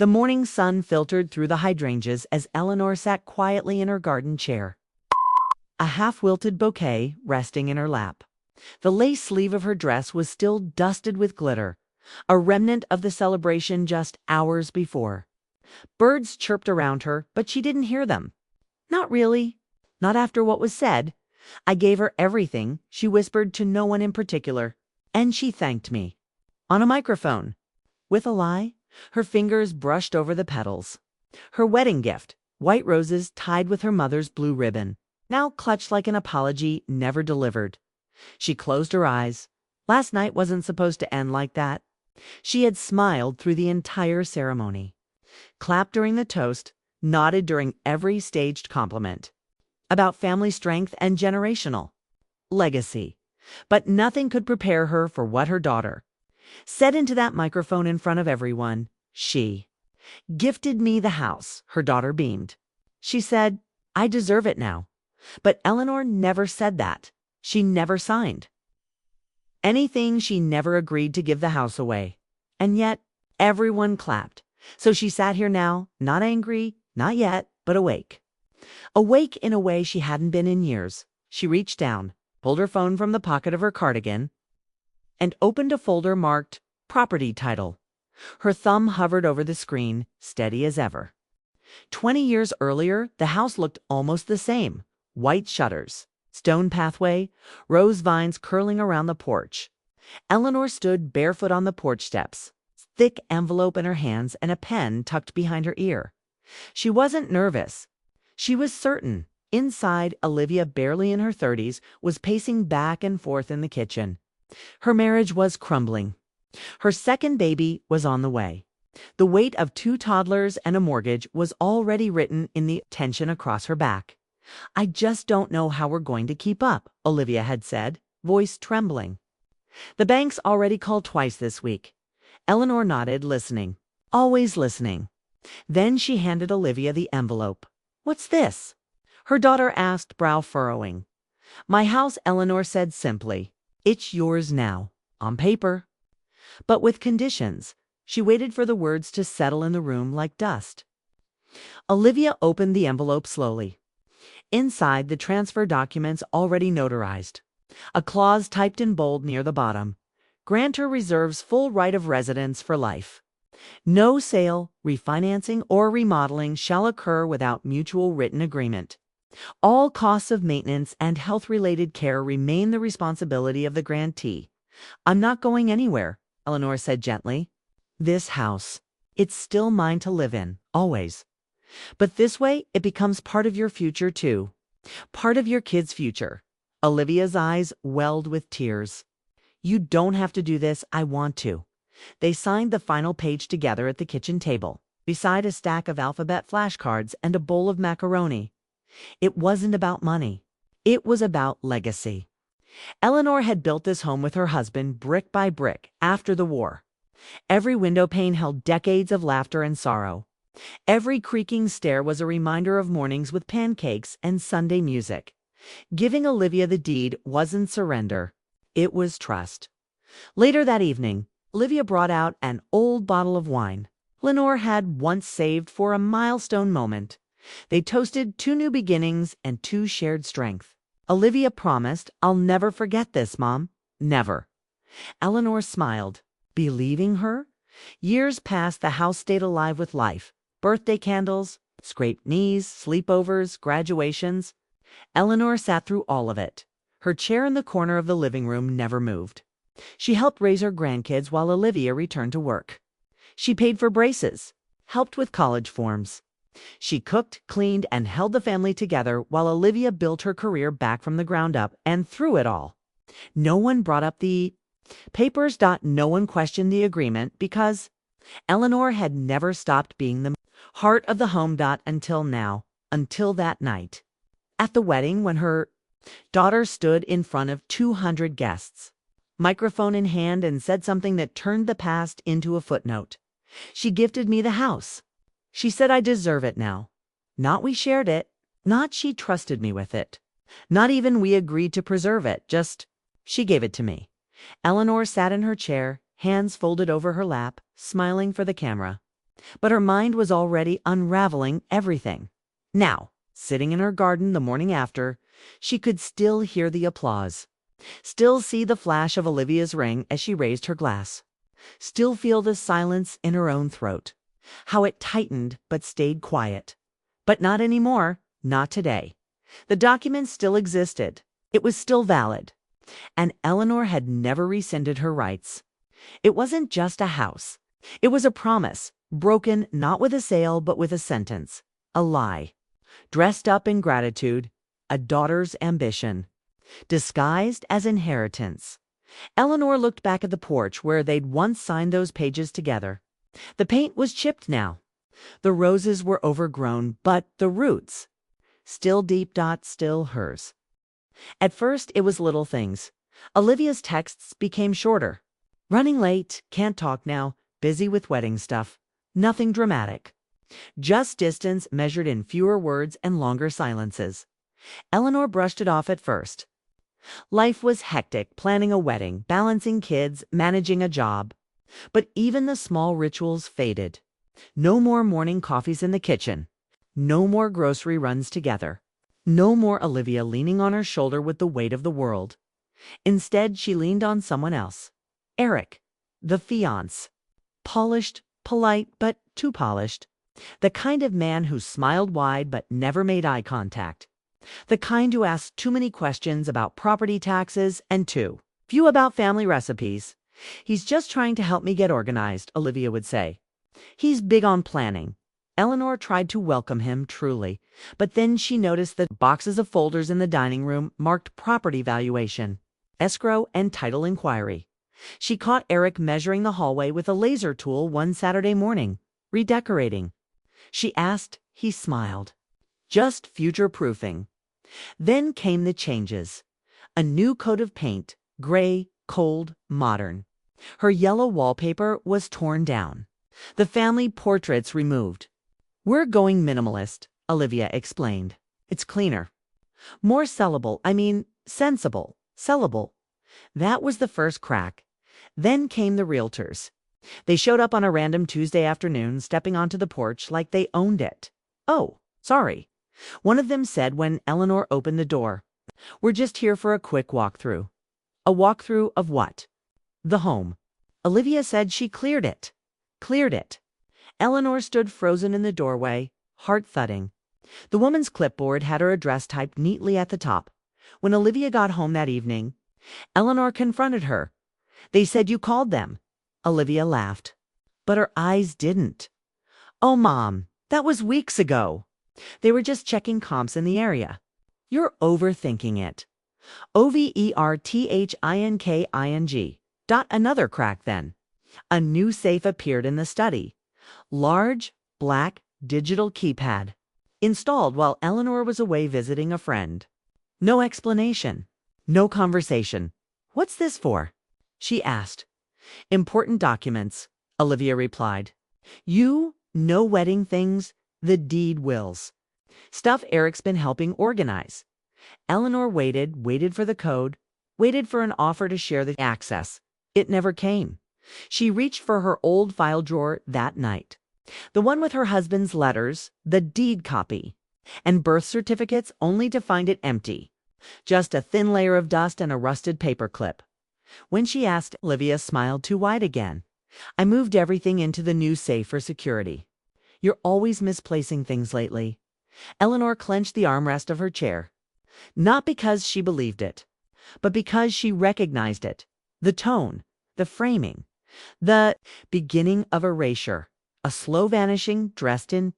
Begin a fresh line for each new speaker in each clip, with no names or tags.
The morning sun filtered through the hydrangeas as Eleanor sat quietly in her garden chair, a half-wilted bouquet resting in her lap. The lace sleeve of her dress was still dusted with glitter, a remnant of the celebration just hours before. Birds chirped around her, but she didn't hear them. Not really. Not after what was said. I gave her everything, she whispered to no one in particular. And she thanked me. On a microphone. With a lie? Her fingers brushed over the petals. Her wedding gift, white roses tied with her mother's blue ribbon, now clutched like an apology never delivered. She closed her eyes. Last night wasn't supposed to end like that. She had smiled through the entire ceremony, clapped during the toast, nodded during every staged compliment. About family strength and generational legacy. But nothing could prepare her for what her daughter said into that microphone in front of everyone. She gifted me the house, her daughter beamed. She said, I deserve it now. But Eleanor never said that. She never signed anything. She never agreed to give the house away. And yet, everyone clapped. So she sat here now, not angry, not yet, but awake. Awake in a way she hadn't been in years. She reached down, pulled her phone from the pocket of her cardigan, and opened a folder marked Property Title. Her thumb hovered over the screen, steady as ever. 20 years earlier, the house looked almost the same. White shutters, stone pathway, rose vines curling around the porch. Eleanor stood barefoot on the porch steps, thick envelope in her hands and a pen tucked behind her ear. She wasn't nervous. She was certain. Inside, Olivia, barely in her 30s, was pacing back and forth in the kitchen. Her marriage was crumbling. Her second baby was on the way. The weight of 2 toddlers and a mortgage was already written in the tension across her back. I just don't know how we're going to keep up, Olivia had said, voice trembling. The bank's already called twice this week. Eleanor nodded, listening. Always listening. Then she handed Olivia the envelope. What's this? Her daughter asked, brow furrowing. My house, Eleanor said simply. It's yours now, on paper. But with conditions. She waited for the words to settle in the room like dust. Olivia opened the envelope slowly. Inside, the transfer documents already notarized. A clause typed in bold near the bottom. Grantor reserves full right of residence for life. No sale, refinancing, or remodeling shall occur without mutual written agreement. All costs of maintenance and health-related care remain the responsibility of the grantee. I'm not going anywhere, Eleanor said gently. This house, it's still mine to live in, always. But this way, it becomes part of your future, too. Part of your kid's future. Olivia's eyes welled with tears. You don't have to do this, I want to. They signed the final page together at the kitchen table, beside a stack of alphabet flashcards and a bowl of macaroni. It wasn't about money. It was about legacy. Eleanor had built this home with her husband brick by brick after the war. Every window pane held decades of laughter and sorrow. Every creaking stair was a reminder of mornings with pancakes and Sunday music. Giving Olivia the deed wasn't surrender. It was trust. Later that evening, Olivia brought out an old bottle of wine Lenore had once saved for a milestone moment. They toasted 2 new beginnings and 2 shared strength. Olivia promised, I'll never forget this, Mom. Never. Eleanor smiled. Believing her? Years passed, the house stayed alive with life. Birthday candles, scraped knees, sleepovers, graduations. Eleanor sat through all of it. Her chair in the corner of the living room never moved. She helped raise her grandkids while Olivia returned to work. She paid for braces, helped with college forms. She cooked, cleaned, and held the family together while Olivia built her career back from the ground up. And through it all, no one brought up the papers. No one questioned the agreement because Eleanor had never stopped being the heart of the home. Until now, until that night. At the wedding, when her daughter stood in front of 200 guests, microphone in hand, and said something that turned the past into a footnote. She gifted me the house. She said I deserve it now. Not we shared it. Not she trusted me with it. Not even we agreed to preserve it. Just she gave it to me. Eleanor sat in her chair, hands folded over her lap, smiling for the camera. But her mind was already unraveling everything. Now, sitting in her garden the morning after, she could still hear the applause, still see the flash of Olivia's ring as she raised her glass, still feel the silence in her own throat, how it tightened but stayed quiet. But not anymore, not today. The document still existed. It was still valid. And Eleanor had never rescinded her rights. It wasn't just a house. It was a promise, broken not with a sale but with a sentence, a lie, dressed up in gratitude, a daughter's ambition, disguised as inheritance. Eleanor looked back at the porch where they'd once signed those pages together. The paint was chipped now. The roses were overgrown, but the roots, still deep, still hers. At first, it was little things. Olivia's texts became shorter. Running late, can't talk now, busy with wedding stuff. Nothing dramatic. Just distance measured in fewer words and longer silences. Eleanor brushed it off at first. Life was hectic, planning a wedding, balancing kids, managing a job. But even the small rituals faded. No more morning coffees in the kitchen. No more grocery runs together. No more Olivia leaning on her shoulder with the weight of the world. Instead, she leaned on someone else. Eric, the fiancé. Polished, polite, but too polished. The kind of man who smiled wide but never made eye contact. The kind who asked too many questions about property taxes and too few about family recipes. He's just trying to help me get organized, Olivia would say. He's big on planning. Eleanor tried to welcome him truly, but then she noticed that boxes of folders in the dining room marked property valuation, escrow, and title inquiry. She caught Eric measuring the hallway with a laser tool one Saturday morning, redecorating. She asked, he smiled. Just future-proofing. Then came the changes. A new coat of paint, gray, cold, modern. Her yellow wallpaper was torn down. The family portraits removed. We're going minimalist, Olivia explained. It's cleaner. More sensible, sellable. That was the first crack. Then came the realtors. They showed up on a random Tuesday afternoon, stepping onto the porch like they owned it. Oh, sorry. One of them said when Eleanor opened the door. We're just here for a quick walkthrough. A walkthrough of what? The home. Olivia said she cleared it. Cleared it. Eleanor stood frozen in the doorway, heart thudding. The woman's clipboard had her address typed neatly at the top. When Olivia got home that evening, Eleanor confronted her. They said you called them. Olivia laughed. But her eyes didn't. Oh, Mom, that was weeks ago. They were just checking comps in the area. You're overthinking it. Overthinking. Another crack then. A new safe appeared in the study. Large, black, digital keypad. Installed while Eleanor was away visiting a friend. No explanation. No conversation. What's this for? She asked. Important documents, Olivia replied. No wedding things, the deed wills. Stuff Eric's been helping organize. Eleanor waited for the code, waited for an offer to share the access. It never came. She reached for her old file drawer that night. The one with her husband's letters, the deed copy, and birth certificates, only to find it empty. Just a thin layer of dust and a rusted paperclip. When she asked, Olivia smiled too wide again. I moved everything into the new safe for security. You're always misplacing things lately. Eleanor clenched the armrest of her chair. Not because she believed it, but because she recognized it. The tone, the framing, the beginning of erasure. A slow vanishing dressed in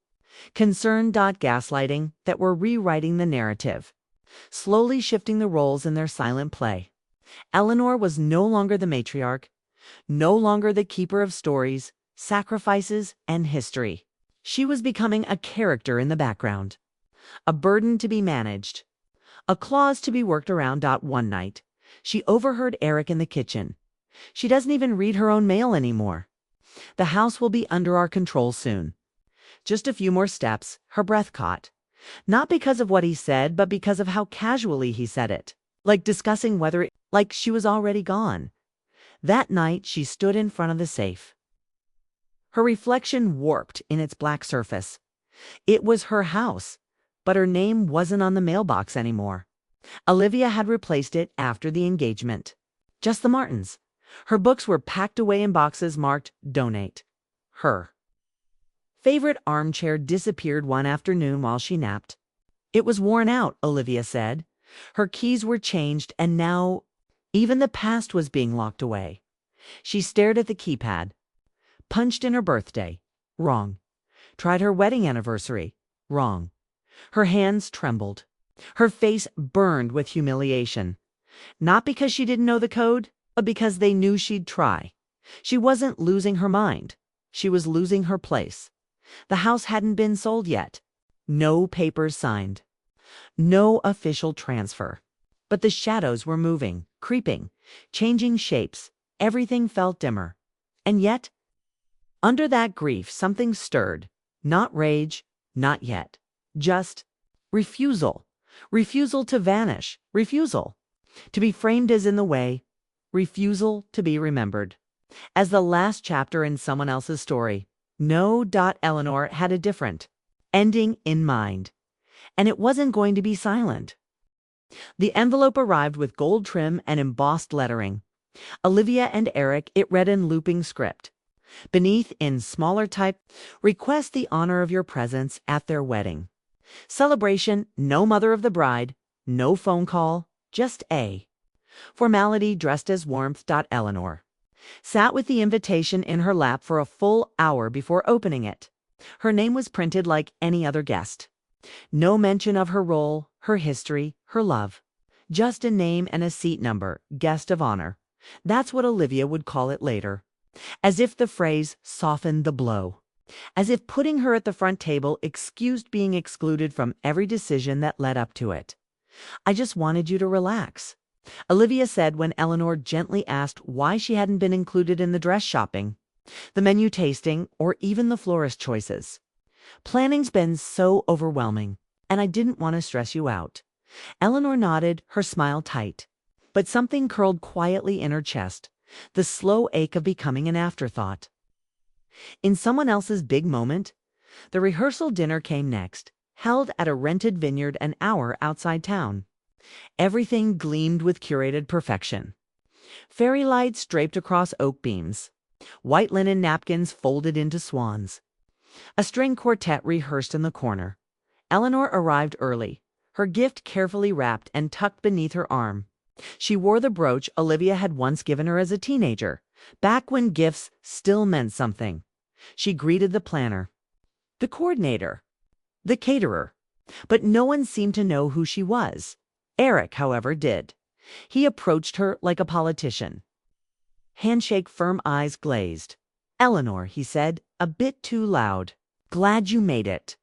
gaslighting that were rewriting the narrative, slowly shifting the roles in their silent play. Eleanor was no longer the matriarch, no longer the keeper of stories, sacrifices, and history. She was becoming a character in the background, a burden to be managed, a clause to be worked around. One night, she overheard Eric in the kitchen. She doesn't even read her own mail anymore. The house will be under our control soon. Just a few more steps, her breath caught. Not because of what he said, but because of how casually he said it. Like discussing like she was already gone. That night, she stood in front of the safe. Her reflection warped in its black surface. It was her house, but her name wasn't on the mailbox anymore. Olivia had replaced it after the engagement. Just the Martins. Her books were packed away in boxes marked Donate. Her favorite armchair disappeared one afternoon while she napped. It was worn out, Olivia said. Her keys were changed, and now even the past was being locked away. She stared at the keypad. Punched in her birthday. Wrong. Tried her wedding anniversary. Wrong. Her hands trembled. Her face burned with humiliation. Not because she didn't know the code, but because they knew she'd try. She wasn't losing her mind. She was losing her place. The house hadn't been sold yet. No papers signed. No official transfer. But the shadows were moving, creeping, changing shapes. Everything felt dimmer. And yet, under that grief, something stirred. Not rage, not yet. Just refusal. Refusal to vanish. Refusal to be framed as in the way. Refusal to be remembered as the last chapter in someone else's story. No. Eleanor had a different ending in mind. And it wasn't going to be silent. The envelope arrived with gold trim and embossed lettering. Olivia and Eric, it read in looping script. Beneath, in smaller type, request the honor of your presence at their wedding. Celebration, no mother of the bride, no phone call, just A. Formality dressed as warmth. Eleanor sat with the invitation in her lap for a full hour before opening it. Her name was printed like any other guest. No mention of her role, her history, her love. Just a name and a seat number, guest of honor. That's what Olivia would call it later. As if the phrase softened the blow. As if putting her at the front table excused being excluded from every decision that led up to it. I just wanted you to relax, Olivia said when Eleanor gently asked why she hadn't been included in the dress shopping, the menu tasting, or even the florist choices. Planning's been so overwhelming, and I didn't want to stress you out. Eleanor nodded, her smile tight. But something curled quietly in her chest, the slow ache of becoming an afterthought. In someone else's big moment, the rehearsal dinner came next, held at a rented vineyard an hour outside town. Everything gleamed with curated perfection. Fairy lights draped across oak beams. White linen napkins folded into swans. A string quartet rehearsed in the corner. Eleanor arrived early, her gift carefully wrapped and tucked beneath her arm. She wore the brooch Olivia had once given her as a teenager, back when gifts still meant something. She greeted the planner, the coordinator, the caterer, but no one seemed to know who she was. Eric, however, did. He approached her like a politician. Handshake, firm eyes glazed. "Eleanor," he said, a bit too loud. "Glad you made it."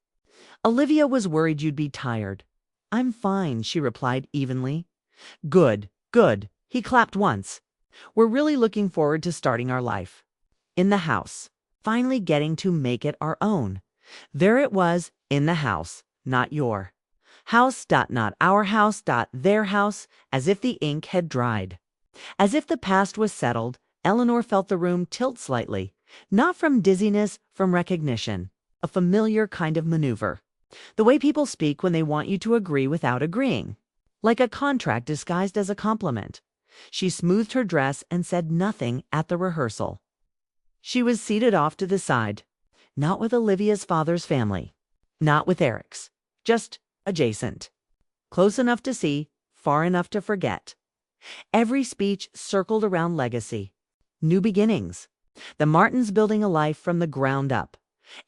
Olivia was worried you'd be tired. "I'm fine," she replied evenly. "Good, good." He clapped once. "We're really looking forward to starting our life. In the house. Finally getting to make it our own." There it was, in the house, not your house. Not our house. Their house, as if the ink had dried. As if the past was settled, Eleanor felt the room tilt slightly. Not from dizziness, from recognition. A familiar kind of maneuver. The way people speak when they want you to agree without agreeing. Like a contract disguised as a compliment. She smoothed her dress and said nothing at the rehearsal. She was seated off to the side. Not with Olivia's father's family. Not with Eric's. Just adjacent. Close enough to see, far enough to forget. Every speech circled around legacy. New beginnings. The Martins building a life from the ground up.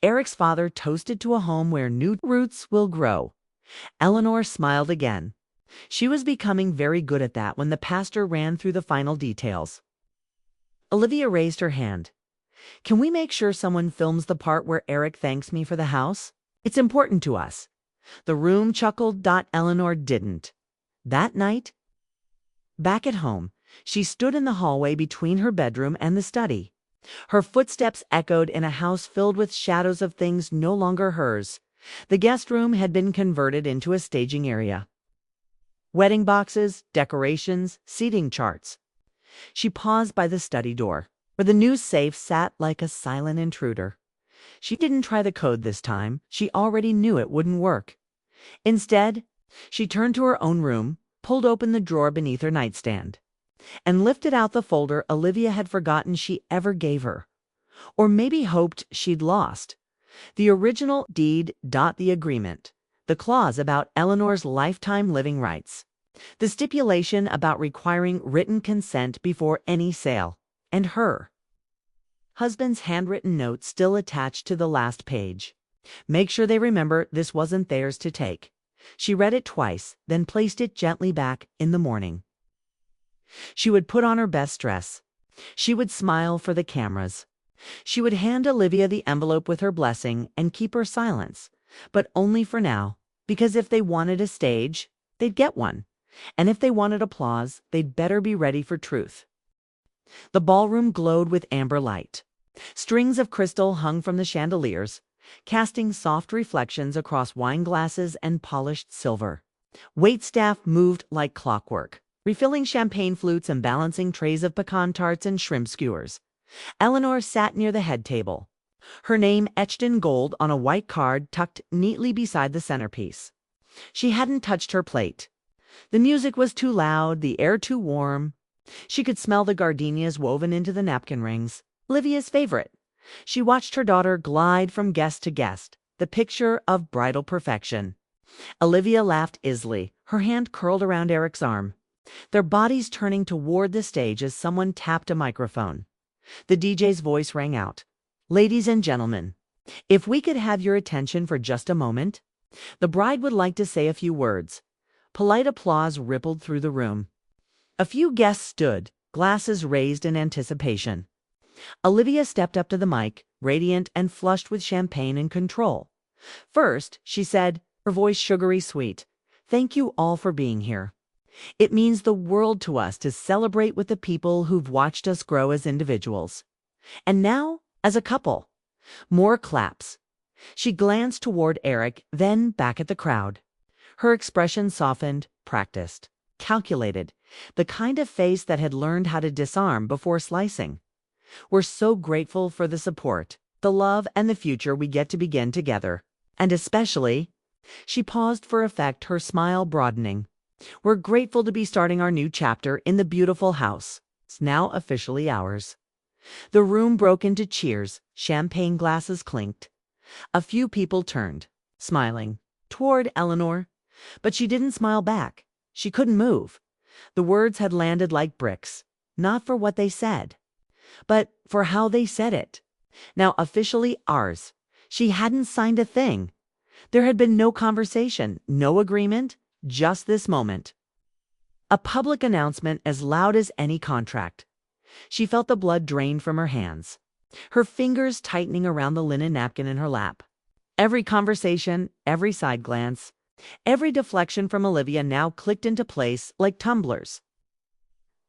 Eric's father toasted to a home where new roots will grow. Eleanor smiled again. She was becoming very good at that when the pastor ran through the final details. Olivia raised her hand. "Can we make sure someone films the part where Eric thanks me for the house? It's important to us." The room chuckled. Eleanor didn't. That night, back at home, she stood in the hallway between her bedroom and the study. Her footsteps echoed in a house filled with shadows of things no longer hers. The guest room had been converted into a staging area. Wedding boxes, decorations, seating charts. She paused by the study door. where the new safe sat like a silent intruder. She didn't try the code this time. She already knew it wouldn't work. Instead, she turned to her own room, pulled open the drawer beneath her nightstand, and lifted out the folder Olivia had forgotten she ever gave her. Or maybe hoped she'd lost. The original deed. The agreement. The clause about Eleanor's lifetime living rights. The stipulation about requiring written consent before any sale. And her husband's handwritten note still attached to the last page. Make sure they remember this wasn't theirs to take. She read it twice, then placed it gently back in the morning. She would put on her best dress. She would smile for the cameras. She would hand Olivia the envelope with her blessing and keep her silence, but only for now, because if they wanted a stage, they'd get one, and if they wanted applause, they'd better be ready for truth. The ballroom glowed with amber light. Strings of crystal hung from the chandeliers, casting soft reflections across wine glasses and polished silver. Waitstaff moved like clockwork, refilling champagne flutes and balancing trays of pecan tarts and shrimp skewers. Eleanor sat near the head table, her name etched in gold on a white card tucked neatly beside the centerpiece. She hadn't touched her plate. The music was too loud, the air too warm. She could smell the gardenias woven into the napkin rings, Olivia's favorite. She watched her daughter glide from guest to guest, the picture of bridal perfection. Olivia laughed easily, her hand curled around Eric's arm, their bodies turning toward the stage as someone tapped a microphone. The DJ's voice rang out. "Ladies and gentlemen, if we could have your attention for just a moment, the bride would like to say a few words." Polite applause rippled through the room. A few guests stood, glasses raised in anticipation. Olivia stepped up to the mic, radiant and flushed with champagne and control. First, she said, her voice sugary sweet, "Thank you all for being here. It means the world to us to celebrate with the people who've watched us grow as individuals. And now, as a couple." More claps. She glanced toward Eric, then back at the crowd. Her expression softened, practiced, calculated, the kind of face that had learned how to disarm before slicing. "We're so grateful for the support, the love, and the future we get to begin together. And especially," she paused for effect, her smile broadening, "we're grateful to be starting our new chapter in the beautiful house. It's now officially ours." The room broke into cheers, champagne glasses clinked. A few people turned, smiling, toward Eleanor, but she didn't smile back. She couldn't move. The words had landed like bricks, not for what they said, but for how they said it. Now officially ours. She hadn't signed a thing. There had been no conversation, no agreement, just this moment. A public announcement as loud as any contract. She felt the blood drain from her hands, her fingers tightening around the linen napkin in her lap. Every conversation, every side glance, every deflection from Olivia now clicked into place like tumblers.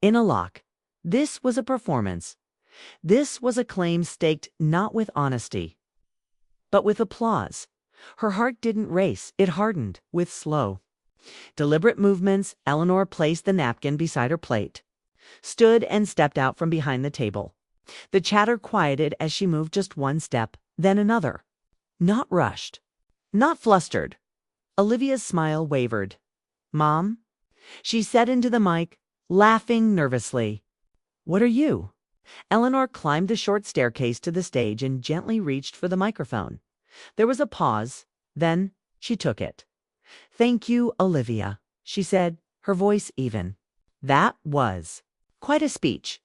In a lock. This was a performance. This was a claim staked not with honesty, but with applause. Her heart didn't race, it hardened, with slow, deliberate movements. Eleanor placed the napkin beside her plate, stood and stepped out from behind the table. The chatter quieted as she moved just one step, then another. Not rushed, not flustered. Olivia's smile wavered. "Mom?" she said into the mic, laughing nervously. "What are you?" Eleanor climbed the short staircase to the stage and gently reached for the microphone. There was a pause, then she took it. "Thank you, Olivia," she said, her voice even. That was quite a speech.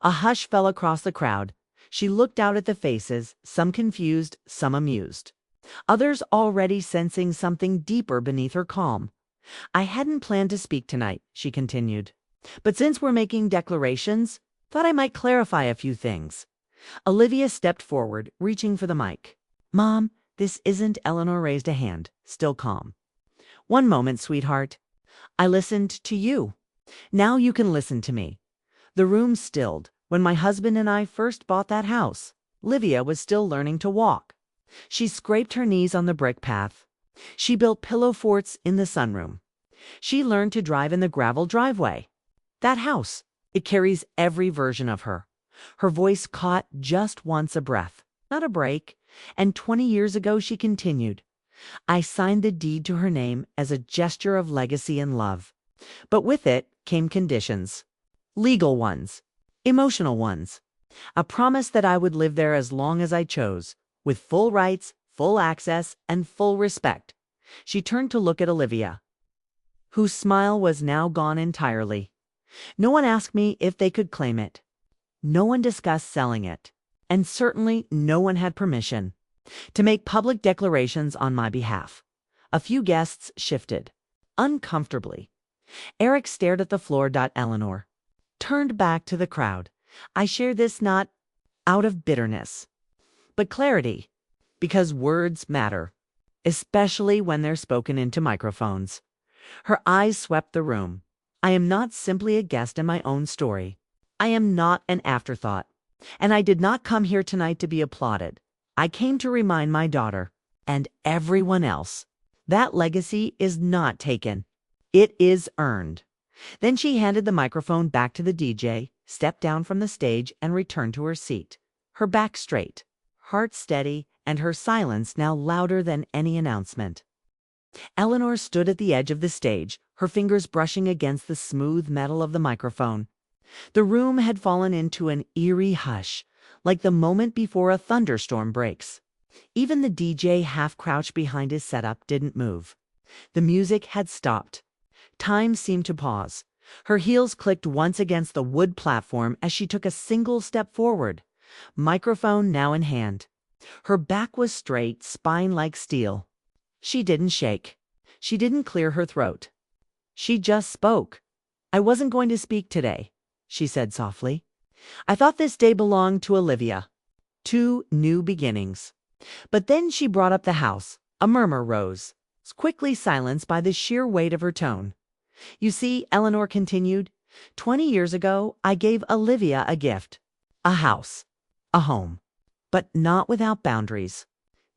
A hush fell across the crowd. She looked out at the faces, some confused, some amused, others already sensing something deeper beneath her calm. "I hadn't planned to speak tonight," she continued, "but since we're making declarations, thought I might clarify a few things." Olivia stepped forward, reaching for the mic. "Mom, this isn't..." Eleanor raised a hand, still calm. "One moment, sweetheart. I listened to you. Now you can listen to me." The room stilled. When my husband and I first bought that house, Olivia was still learning to walk. She scraped her knees on the brick path. She built pillow forts in the sunroom. She learned to drive in the gravel driveway. That house, it carries every version of her. Her voice caught just once a breath, not a break, and 20 years ago she continued. I signed the deed to her name as a gesture of legacy and love. But with it came conditions. Legal ones. Emotional ones. A promise that I would live there as long as I chose, with full rights, full access, and full respect. She turned to look at Olivia, whose smile was now gone entirely. No one asked me if they could claim it. No one discussed selling it. And certainly no one had permission to make public declarations on my behalf. A few guests shifted, uncomfortably. Eric stared at the floor. Eleanor turned back to the crowd. I share this not out of bitterness, but clarity, because words matter, especially when they're spoken into microphones. Her eyes swept the room. I am not simply a guest in my own story. I am not an afterthought. And I did not come here tonight to be applauded. I came to remind my daughter, and everyone else, that legacy is not taken. It is earned. Then she handed the microphone back to the DJ, stepped down from the stage, and returned to her seat, her back straight, heart steady, and her silence now louder than any announcement. Eleanor stood at the edge of the stage, her fingers brushing against the smooth metal of the microphone. The room had fallen into an eerie hush, like the moment before a thunderstorm breaks. Even the DJ, half crouched behind his setup, didn't move. The music had stopped. Time seemed to pause. Her heels clicked once against the wood platform as she took a single step forward, microphone now in hand. Her back was straight, spine like steel. She didn't shake. She didn't clear her throat. She just spoke. I wasn't going to speak today, she said softly. I thought this day belonged to Olivia. 2 new beginnings. But then she brought up the house. A murmur rose, quickly silenced by the sheer weight of her tone. You see, Eleanor continued, 20 years ago, I gave Olivia a gift. A house. A home. But not without boundaries.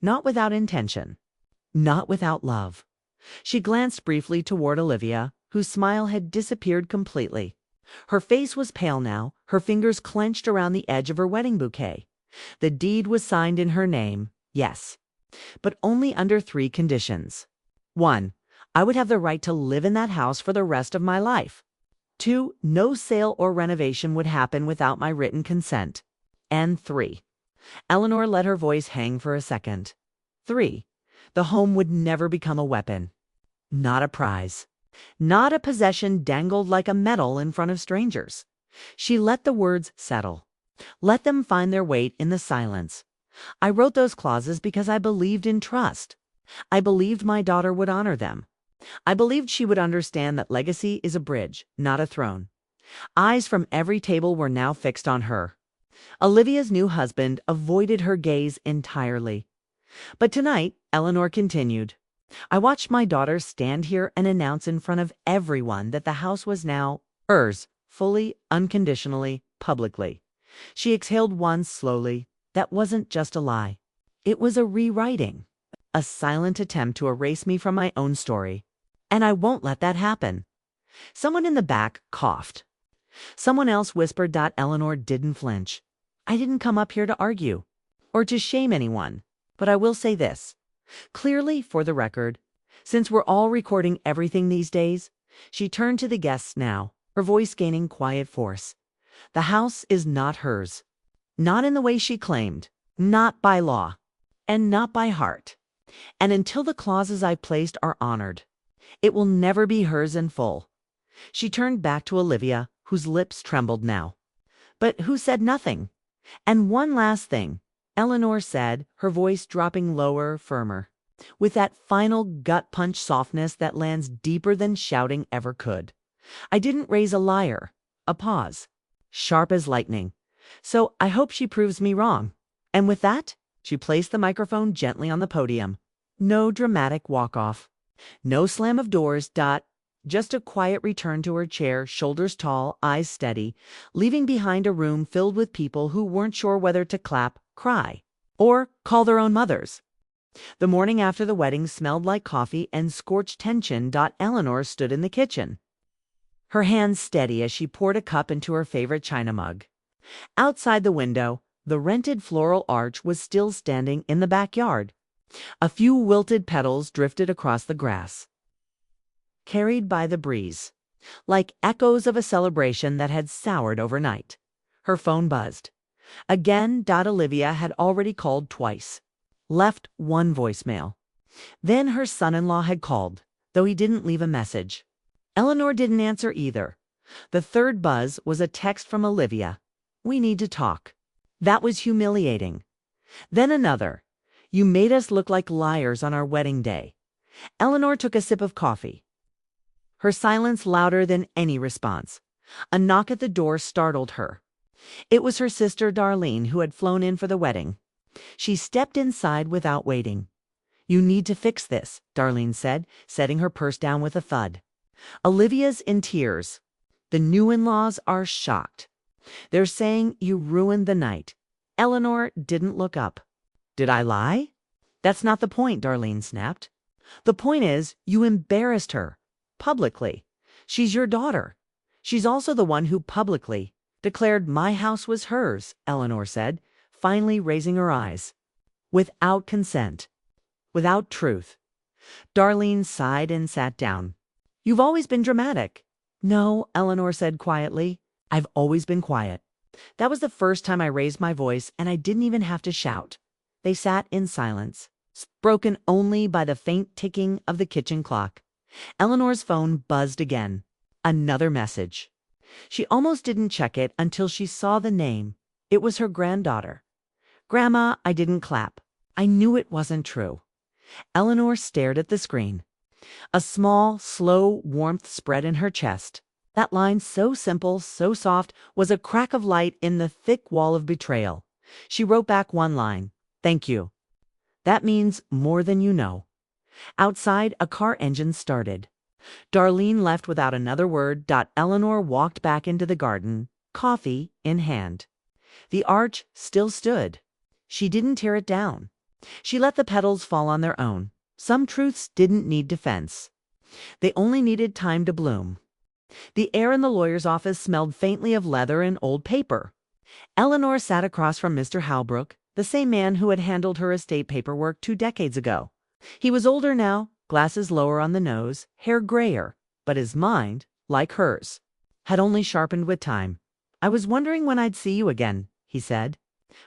Not without intention. Not without love. She glanced briefly toward Olivia, whose smile had disappeared completely. Her face was pale now, her fingers clenched around the edge of her wedding bouquet. The deed was signed in her name, yes, but only under 3 conditions. 1. I would have the right to live in that house for the rest of my life. 2. No sale or renovation would happen without my written consent. And 3. Eleanor let her voice hang for a second. 3. The home would never become a weapon. Not a prize. Not a possession dangled like a medal in front of strangers. She let the words settle. Let them find their weight in the silence. I wrote those clauses because I believed in trust. I believed my daughter would honor them. I believed she would understand that legacy is a bridge, not a throne. Eyes from every table were now fixed on her. Olivia's new husband avoided her gaze entirely. But tonight, Eleanor continued, I watched my daughter stand here and announce in front of everyone that the house was now hers, fully, unconditionally, publicly. She exhaled once slowly. That wasn't just a lie. It was a rewriting, a silent attempt to erase me from my own story. And I won't let that happen. Someone in the back coughed. Someone else whispered. Eleanor didn't flinch. I didn't come up here to argue or to shame anyone, but I will say this. Clearly, for the record, since we're all recording everything these days, she turned to the guests now, her voice gaining quiet force. The house is not hers. Not in the way she claimed, not by law, and not by heart. And until the clauses I placed are honored, it will never be hers in full. She turned back to Olivia, whose lips trembled now, but who said nothing. And one last thing. Eleanor said, her voice dropping lower, firmer, with that final gut-punch softness that lands deeper than shouting ever could. I didn't raise a liar. A pause, sharp as lightning. So I hope she proves me wrong. And with that, she placed the microphone gently on the podium. No dramatic walk-off. No slam of doors. Just a quiet return to her chair, shoulders tall, eyes steady, leaving behind a room filled with people who weren't sure whether to clap, cry, or call their own mothers. The morning after the wedding smelled like coffee and scorched tension. Eleanor stood in the kitchen, her hands steady as she poured a cup into her favorite china mug. Outside the window, the rented floral arch was still standing in the backyard. A few wilted petals drifted across the grass, carried by the breeze, like echoes of a celebration that had soured overnight. Her phone buzzed. Again, Olivia had already called twice, left one voicemail. Then her son-in-law had called, though he didn't leave a message. Eleanor didn't answer either. The third buzz was a text from Olivia. "We need to talk." That was humiliating. Then another. "You made us look like liars on our wedding day." Eleanor took a sip of coffee, her silence louder than any response. A knock at the door startled her. It was her sister Darlene, who had flown in for the wedding. She stepped inside without waiting. "You need to fix this," Darlene said, setting her purse down with a thud. "Olivia's in tears. The new in-laws are shocked. They're saying you ruined the night." Eleanor didn't look up. "Did I lie?" "That's not the point," Darlene snapped. "The point is, you embarrassed her. Publicly. She's your daughter. She's also the one who publicly declared my house was hers," Eleanor said, finally raising her eyes. "Without consent. Without truth." Darlene sighed and sat down. "You've always been dramatic." "No," Eleanor said quietly. "I've always been quiet. That was the first time I raised my voice, and I didn't even have to shout." They sat in silence, broken only by the faint ticking of the kitchen clock. Eleanor's phone buzzed again. Another message. She almost didn't check it until she saw the name. It was her granddaughter. "Grandma, I didn't clap. I knew it wasn't true." Eleanor stared at the screen. A small, slow warmth spread in her chest. That line, so simple, so soft, was a crack of light in the thick wall of betrayal. She wrote back one line. "Thank you. That means more than you know." Outside, a car engine started. Darlene left without another word. Eleanor walked back into the garden, coffee in hand. The arch still stood. She didn't tear it down. She let the petals fall on their own. Some truths didn't need defense. They only needed time to bloom. The air in the lawyer's office smelled faintly of leather and old paper. Eleanor sat across from Mr. Halbrook, the same man who had handled her estate paperwork 2 decades ago. He was older now, glasses lower on the nose, hair grayer, but his mind, like hers, had only sharpened with time. "I was wondering when I'd see you again," he said,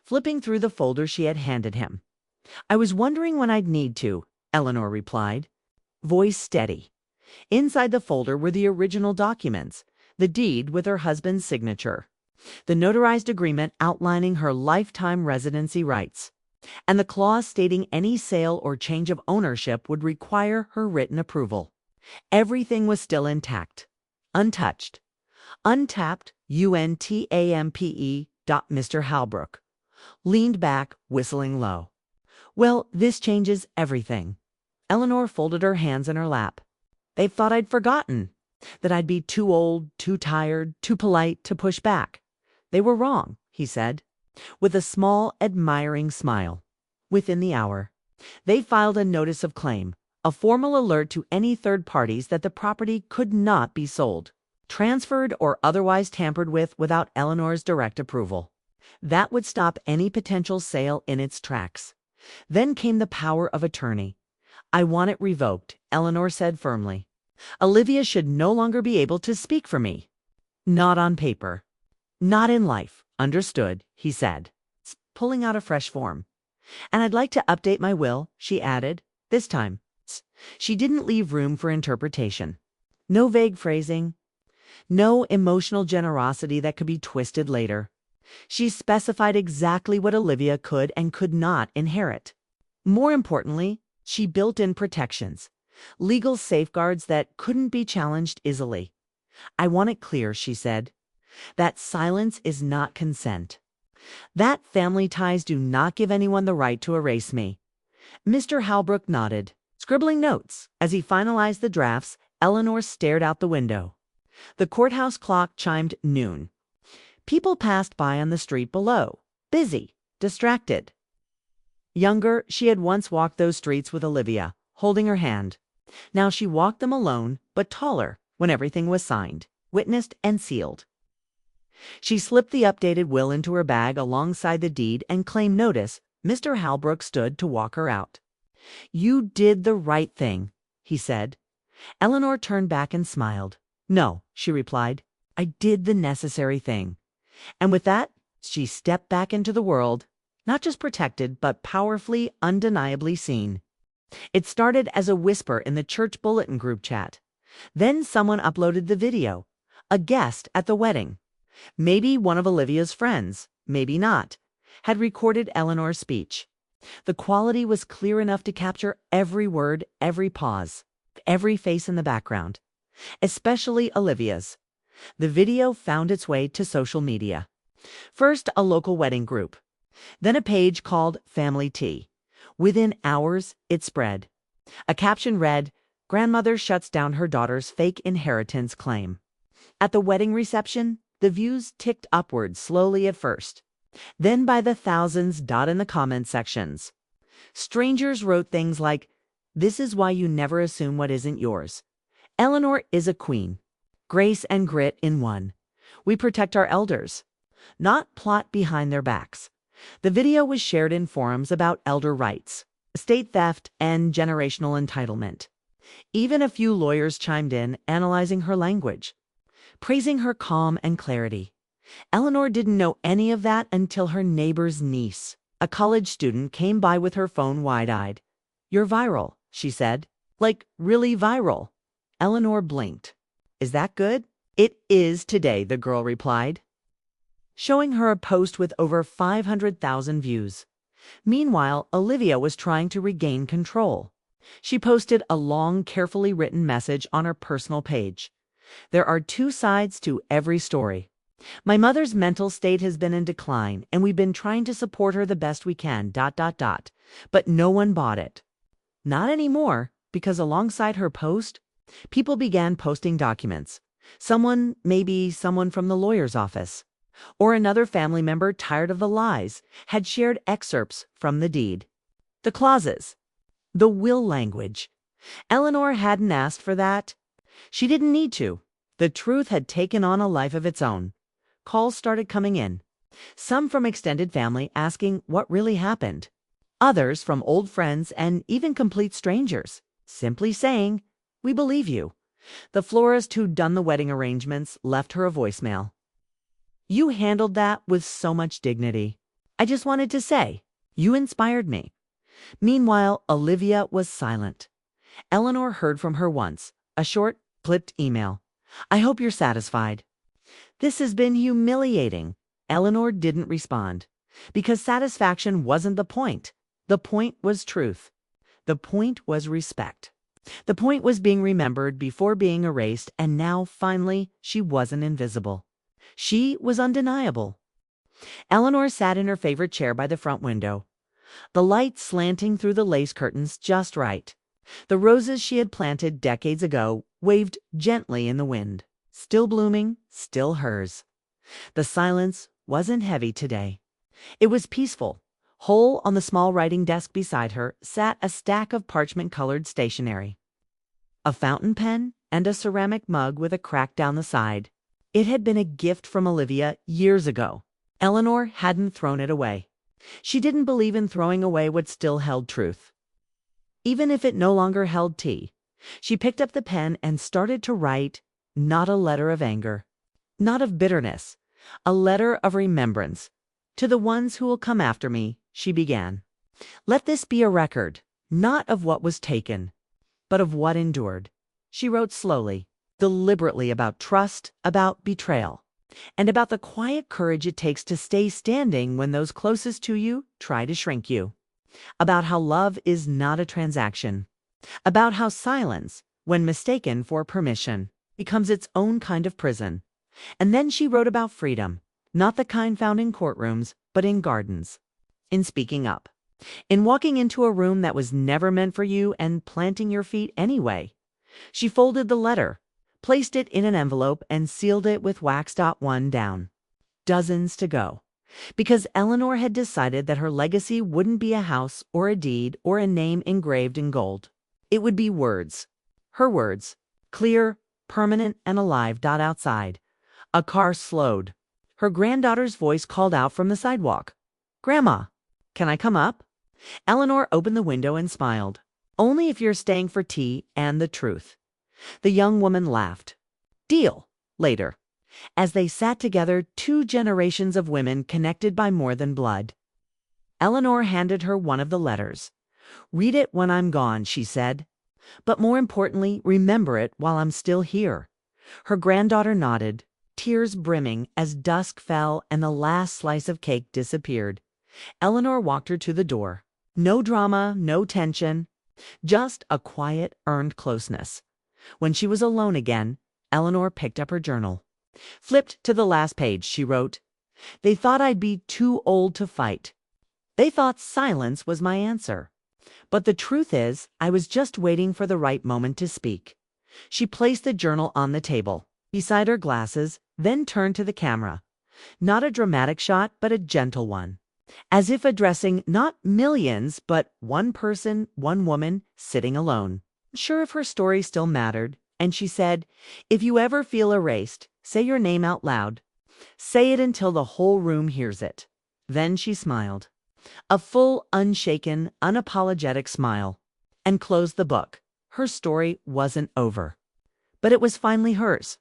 flipping through the folder she had handed him. "I was wondering when I'd need to," Eleanor replied, voice steady. Inside the folder were the original documents, the deed with her husband's signature, the notarized agreement outlining her lifetime residency rights, and the clause stating any sale or change of ownership would require her written approval. Everything was still intact, untouched. Untapped, UNTAMPE. Mr. Halbrook leaned back, whistling low. "Well, this changes everything." Eleanor folded her hands in her lap. "They thought I'd forgotten, that I'd be too old, too tired, too polite to push back." "They were wrong," he said, with a small, admiring smile. Within the hour, they filed a notice of claim, a formal alert to any third parties that the property could not be sold, transferred, or otherwise tampered with without Eleanor's direct approval. That would stop any potential sale in its tracks. Then came the power of attorney. "I want it revoked," Eleanor said firmly. "Olivia should no longer be able to speak for me. Not on paper. Not in life. Understood," he said, pulling out a fresh form. "And I'd like to update my will," she added. This time, she didn't leave room for interpretation. No vague phrasing. No emotional generosity that could be twisted later. She specified exactly what Olivia could and could not inherit. More importantly, she built in protections, legal safeguards that couldn't be challenged easily. "I want it clear," she said, "that silence is not consent. That family ties do not give anyone the right to erase me." Mr. Halbrook nodded, scribbling notes. As he finalized the drafts, Eleanor stared out the window. The courthouse clock chimed noon. People passed by on the street below, busy, distracted. Younger, she had once walked those streets with Olivia, holding her hand. Now she walked them alone, but taller, when everything was signed, witnessed, and sealed. She slipped the updated will into her bag alongside the deed and claimed notice. Mr. Halbrook stood to walk her out. "You did the right thing," he said. Eleanor turned back and smiled. "No," she replied. "I did the necessary thing." And with that, she stepped back into the world, not just protected, but powerfully, undeniably seen. It started as a whisper in the church bulletin group chat. Then someone uploaded the video. A guest at the wedding, maybe one of Olivia's friends, maybe not, had recorded Eleanor's speech. The quality was clear enough to capture every word, every pause, every face in the background, especially Olivia's. The video found its way to social media. First, a local wedding group, then a page called Family Tea. Within hours, it spread. A caption read, "Grandmother shuts down her daughter's fake inheritance claim." At the wedding reception, the views ticked upward slowly at first, then by the thousands in the comment sections. Strangers wrote things like, "This is why you never assume what isn't yours. Eleanor is a queen. Grace and grit in one. We protect our elders, not plot behind their backs." The video was shared in forums about elder rights, estate theft, and generational entitlement. Even a few lawyers chimed in, analyzing her language, praising her calm and clarity. Eleanor didn't know any of that until her neighbor's niece, a college student, came by with her phone wide-eyed. "You're viral," she said. "Like, really viral." Eleanor blinked. "Is that good?" "It is today," the girl replied, showing her a post with over 500,000 views. Meanwhile, Olivia was trying to regain control. She posted a long, carefully written message on her personal page. "There are two sides to every story. My mother's mental state has been in decline, and we've been trying to support her the best we can, ... But no one bought it." Not anymore, because alongside her post, people began posting documents. Maybe someone from the lawyer's office, or another family member tired of the lies, had shared excerpts from the deed, the clauses, the will language. Eleanor hadn't asked for that. She didn't need to. The truth had taken on a life of its own. Calls started coming in, some from extended family asking what really happened, others from old friends and even complete strangers, simply saying, "We believe you." The florist who'd done the wedding arrangements left her a voicemail. "You handled that with so much dignity. I just wanted to say, you inspired me." Meanwhile, Olivia was silent. Eleanor heard from her once, a short, clipped email. "I hope you're satisfied." "This has been humiliating." Eleanor didn't respond, because satisfaction wasn't the point. The point was truth. The point was respect. The point was being remembered before being erased, and now, finally, she wasn't invisible. She was undeniable. Eleanor sat in her favorite chair by the front window, the light slanting through the lace curtains just right. The roses she had planted decades ago waved gently in the wind, still blooming, still hers. The silence wasn't heavy today. It was peaceful. Whole on the small writing desk beside her sat a stack of parchment-colored stationery, a fountain pen, and a ceramic mug with a crack down the side. It had been a gift from Olivia years ago. Eleanor hadn't thrown it away. She didn't believe in throwing away what still held truth, even if it no longer held tea. She picked up the pen and started to write, not a letter of anger, not of bitterness, a letter of remembrance. "To the ones who will come after me," she began. "Let this be a record, not of what was taken, but of what endured." She wrote slowly, deliberately, about trust, about betrayal, and about the quiet courage it takes to stay standing when those closest to you try to shrink you. About how love is not a transaction. About how silence, when mistaken for permission, becomes its own kind of prison. And then she wrote about freedom, not the kind found in courtrooms, but in gardens. In speaking up. In walking into a room that was never meant for you and planting your feet anyway. She folded the letter, placed it in an envelope, and sealed it with wax. One down. Dozens to go. Because Eleanor had decided that her legacy wouldn't be a house or a deed or a name engraved in gold. It would be words. Her words. Clear, permanent, and alive. Outside, a car slowed. Her granddaughter's voice called out from the sidewalk. "Grandma, can I come up?" Eleanor opened the window and smiled. "Only if you're staying for tea and the truth." The young woman laughed. "Deal. Later." As they sat together, two generations of women connected by more than blood. Eleanor handed her one of the letters. "Read it when I'm gone," she said. "But more importantly, remember it while I'm still here." Her granddaughter nodded, tears brimming as dusk fell and the last slice of cake disappeared. Eleanor walked her to the door. No drama, no tension, just a quiet, earned closeness. When she was alone again, Eleanor picked up her journal. Flipped to the last page, she wrote, "They thought I'd be too old to fight. They thought silence was my answer. But the truth is, I was just waiting for the right moment to speak." She placed the journal on the table, beside her glasses, then turned to the camera. Not a dramatic shot, but a gentle one. As if addressing not millions, but one person, one woman, sitting alone. Sure if her story still mattered, and she said, "If you ever feel erased, say your name out loud. Say it until the whole room hears it." Then she smiled. A full, unshaken, unapologetic smile. And closed the book. Her story wasn't over. But it was finally hers.